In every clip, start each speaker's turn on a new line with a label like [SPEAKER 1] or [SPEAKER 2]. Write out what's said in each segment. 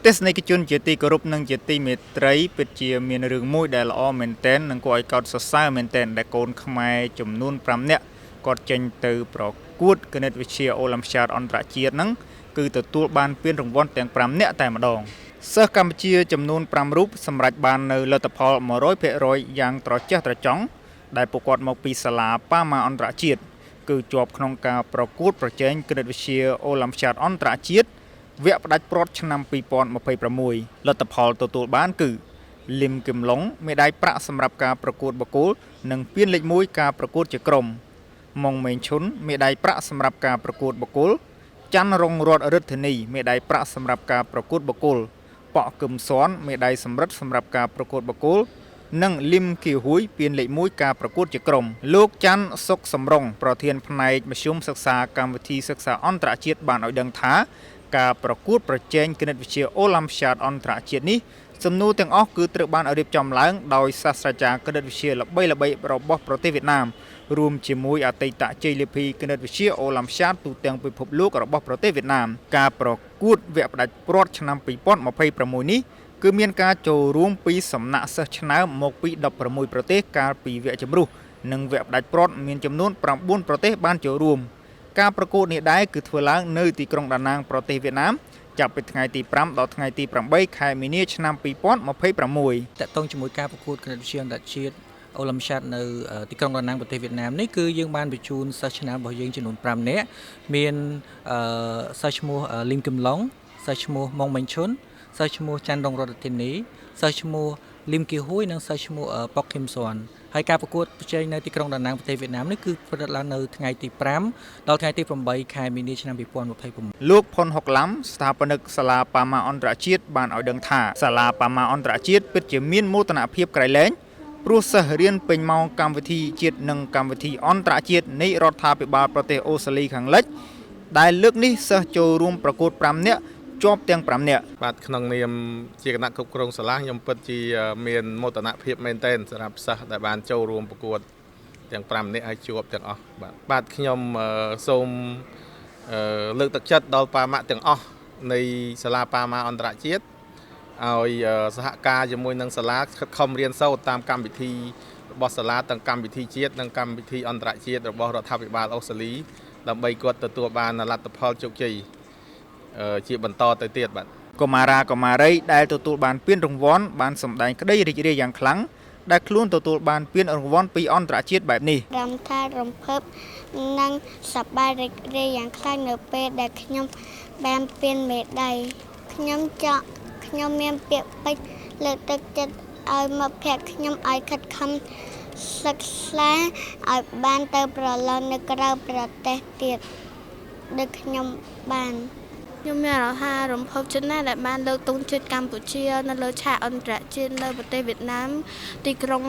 [SPEAKER 1] ទេសនិកជនជាទីគោរពនិងជាទីមេត្រីពិតជាមានរឿងមួយដែលល្អមែនទែននិងគួរឲ្យកោតសរសើរមែនទែនដែលកូនខ្មែរចំនួន5នាក់គាត់ចេញទៅប្រកួតគណិតវិទ្យាអូឡ িম্প យ៉ាតអន្តរជាតិហ្នឹងគឺទទួលបានពានរង្វាន់ទាំង5នាក់តែម្ដងសិស្សកម្ពុជាចំនួន5រូបសម្រាប់បាននៅលទ្ធផល 100% យ៉ាងត្រចះត្រចង់ដែលពួកគាត់មកពីសាលាប៉ាម៉ាអន្តរជាតិគឺជាប់ក្នុងការប្រកួតប្រជែងគណិតវិទ្យាអូឡ িম্প យ៉ាតអន្តរជាតិវគ្គផ្ដាច់ព្រាត់ឆ្នាំ2026លទ្ធផលទទួលបានគឺលឹមគឹមឡុងមេដាយប្រាក់សម្រាប់ការប្រកួតបុគ្គលនិងពានលេខ1ការប្រកួតជាក្រុមម៉ុងមេងឈុនមេដាយប្រាក់សម្រាប់ការប្រកួតបុគ្គលច័ន្ទរងរតរិទ្ធនីមេដាយប្រាក់សម្រាប់ការប្រកួតបុគ្គលប៉ក់គឹមស៊ន់មេដាយសម្រិទ្ធសម្រាប់ការប្រកួតបុគ្គលនិងលឹមគីហ៊ួយពានលេខ1ការប្រកួតជាក្រុមលោកច័ន្ទសុកសំរងប្រធានផ្នែកមធ្យមសិក្សាកម្មវិធីសិក្សាអន្តរជាតិបានឲ្យដឹងថាការប្រកួតប្រជែងគណិតវិទ្យាអូឡ িম্প យ៉ាតអន្តរជាតិនេះសំណួរទាំងអស់គឺត្រូវបានរៀបចំឡើងដោយសាស្ត្រាចារ្យគណិតវិទ្យាល្បីៗរបស់ប្រទេសវៀតណាមរួមជាមួយអតីតជ័យលាភីគណិតវិទ្យាអូឡ িম্প យ៉ាតទូទាំងពិភពលោករបស់ប្រទេសវៀតណាមការប្រកួតវគ្គផ្ដាច់ព្រាត់ឆ្នាំ2026នេះគឺមានការចូលរួមពីសំណាក់សិស្សឆ្នើមមកពី16ប្រទេសកាលពីវគ្គជម្រុះនិងវគ្គផ្ដាច់ព្រាត់មានចំនួន9ប្រទេសបានចូលរួមការប្រកួតនេះដែរគឺធ្វើឡើងនៅទីក្រុងដាណាងប្រទេសវៀតណាមចាប់ពីថ្ងៃទី5ដល់ថ្ងៃទី8ខែមីនាឆ្នាំ2026
[SPEAKER 2] តកតងជាមួយការប្រកួតគណិតវិទ្យាអន្តរជាតិអូឡ িম্প យ៉ាតនៅទីក្រុងដាណាងប្រទេសវៀតណាមនេះគឺយើងបានបញ្ជូនសិស្សឆ្នើមរបស់យើងចំនួន5នាក់មានសិស្សឈ្មោះលីមគឹមឡុងសិស្សឈ្មោះម៉ុងមេងឈុនសិស្សឈ្មោះច័ន្ទរងរតធានីសិស្សឈ្មោះលឹមគីហ៊ួយនិងសិស្សឈ្មោះប៉ុកគឹមស៊ន់ហើយការប្រកួតប្រជែងនៅទីក្រុងដាណាងប្រទេសវៀតណាមនេះគឺប្រព្រឹត្តឡើងនៅថ្ងៃទី5ដល់ថ្ងៃទី8ខែមីនាឆ្នាំ2026
[SPEAKER 1] លោកផុនហុកឡាំស្ថាបនិកសាលាប៉ាម៉ាអន្តរជាតិបានឲ្យដឹងថាសាលាប៉ាម៉ាអន្តរជាតិពិតជាមានមោទនភាពក្រៃលែងព្រោះសិស្សរៀនពេញម៉ោងកម្មវិធីជាតិនិងកម្មវិធីអន្តរជាតិនៃរដ្ឋាភិបាលប្រទេសអូស្ត្រាលីខាងលិចដែលលើកនេះសិស្សចូលរួមប្រកួត5នាក់ជាប់ទាំង5នាក់
[SPEAKER 3] បាទក្នុងនាមជាគណៈគ្រប់គ្រងសាលាខ្ញុំពិតជាមានមោទនភាពមែនទែនសម្រាប់សិស្សដែលបានចូលរួមប្រកួតទាំង5នាក់ហើយជាប់ទាំងអស់បាទខ្ញុំសូមលើកទឹកចិត្តដល់ប៉ាម៉ាក់ទាំងអស់នៃសាលាប៉ាម៉ាអន្តរជាតិឲ្យសហការជាមួយនឹងសាលាខិតខំរៀនសូត្រតាមកម្មវិធីរបស់សាលាទាំងកម្មវិធីជាតិនិងកម្មវិធីអន្តរជាតិរបស់រដ្ឋាភិបាលអូស្ត្រាលីដើម្បីគាត់ទទួលបានលទ្ធផលជោគជ័យជាបន្តទៅទៀតបាទ
[SPEAKER 1] កុមារាកុមារីដែលទទួលបានពានរង្វាន់បានសម្ដែងក្តីរីករាយយ៉ាងខ្លាំងដែលខ្លួនទទួលបានពានរង្វាន់ពីអន្តរជាតិបែបនេះ
[SPEAKER 4] រំថារំភើបនិងសប្បាយរីករាយយ៉ាងខ្លាំងនៅពេលដែលខ្ញុំបានពានមេដាយខ្ញុំមានពាក្យពេចន៍លើកទឹកចិត្តឲ្យមកភ័ក្រខ្ញុំឲ្យខិតខំសិក្សាឲ្យបានទៅប្រឡងនៅក្រៅប្រទេសទៀតដូចខ្ញុំបាន
[SPEAKER 5] ខ្ញុំមានអារម្មណ៍ថារំភើបចិត្តណាស់ដែលបានលើកទង់ជាតិកម្ពុជានៅលើឆាកអន្តរជាតិនៅប្រទេសវៀតណាមទីក្រុង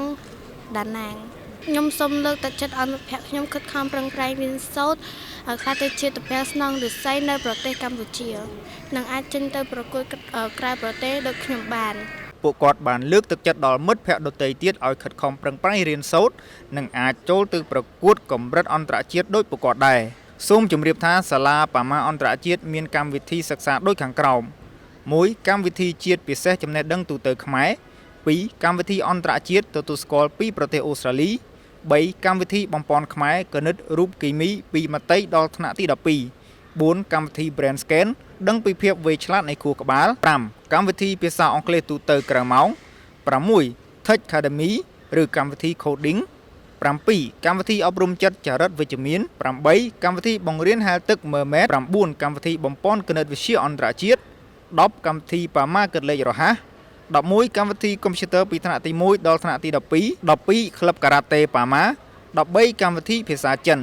[SPEAKER 5] ដាណាងខ្ញុំសូមលើកទឹកចិត្តឲ្យមិត្តភក្តិខ្ញុំខិតខំប្រឹងប្រែងរៀនសូត្រឲ្យក្លាយទៅជាតារាស្នងឫស្សីនៅប្រទេសកម្ពុជានិងអាចចេញទៅប្រកួតក្រៅប្រទេសដូចខ្ញុំបាន
[SPEAKER 1] ពួកគាត់បានលើកទឹកចិត្តដល់មិត្តភក្តិដទៃទៀតឲ្យខិតខំប្រឹងប្រែងរៀនសូត្រនិងអាចចូលទៅប្រកួតកម្រិតអន្តរជាតិដូចពួកគាត់ដែរសូមជម្រាបថាសាលាប៉ាម៉ាអន្តរជាតិមានកម្មវិធីសិក្សាដូចខាងក្រោម 1. កម្មវិធីជាតិពិសេសចំណេះដឹងទូទៅខ្មែរ 2. កម្មវិធីអន្តរជាតិទទួលស្គាល់ពីប្រទេសអូស្ត្រាលី 3. កម្មវិធីបំប៉នខ្មែរគណិតរូបគីមីពីមត្តេយ្យដល់ថ្នាក់ទី12 4. កម្មវិធី Brain Scan ដឹងពីភាពវៃឆ្លាតនៃខួរក្បាល 5. កម្មវិធីភាសាអង់គ្លេសទូទៅក្រៅម៉ោង 6. Tech Academy ឬកម្មវិធី Coding 7. កម្មវិធីអប់រំចិត្តចរិតវិជ្ជមាន 8. កម្មវិធីបង្រៀនហែលទឹកមើម៉ែត 9. កម្មវិធីបំប៉នគណិតវិទ្យាអន្តរជាតិ 10. កម្មវិធីប៉ាម៉ាគិតលេខរហ័ស 11. កម្មវិធីកុំព្យូទ័រពីថ្នាក់ទី1ដល់ថ្នាក់ទី12 12. ក្លឹបការ៉ាតេប៉ាម៉ា 13. កម្មវិធីភាសាចិន